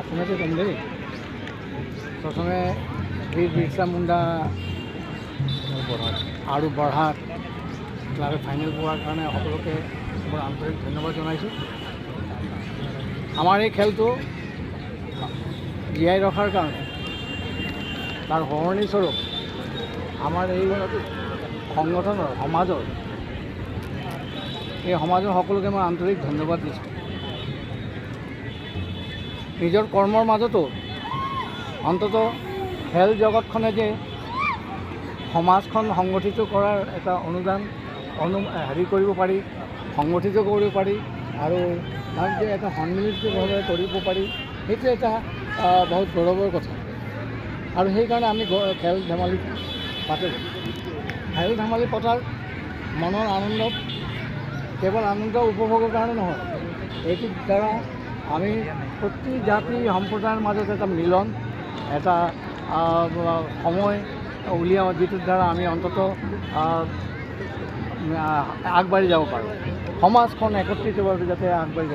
শুনেছে তোমৰা প্ৰথমে বীৰ বিৰছা মুণ্ডা আৰু বঢ়াক ক্লাবে ফাইনেল পোৱাৰ কাৰণে সকলোকে মোৰ আন্তৰিক ধন্যবাদ জনাইছোঁ। আমাৰ এই খেলটো জীয়াই ৰখাৰ কাৰণে তাৰ সৰণীস্বৰূপ আমাৰ এই সংগঠনৰ সমাজৰ সকলোকে মই আন্তৰিক ধন্যবাদ দিছোঁ। নিজৰ কৰ্মৰ মাজতো অন্ততঃ খেল জগতখনে যে সমাজখন সংগঠিত কৰাৰ এটা অনুদান কৰিব পাৰি, সংগঠিত কৰিব পাৰি আৰু তাক যে এটা সন্মিলিতভাৱে কৰিব পাৰি, সেইটো এটা বহুত গৌৰৱৰ কথা। আৰু সেইকাৰণে আমি খেল ধেমালি পাতোঁ। খেল ধেমালি পতাৰ মনৰ আনন্দ কেৱল আনন্দ উপভোগৰ কাৰণে নহয়, এইটোৰ দ্বাৰা আমি প্ৰতি জাতি সম্প্ৰদায়ৰ মাজত এটা মিলন, এটা সময় উলিয়াওঁ, যিটোৰ দ্বাৰা আমি অন্ততঃ আগবাঢ়ি যাব পাৰোঁ, সমাজখন একত্ৰিতভাৱে যাতে আগবাঢ়ি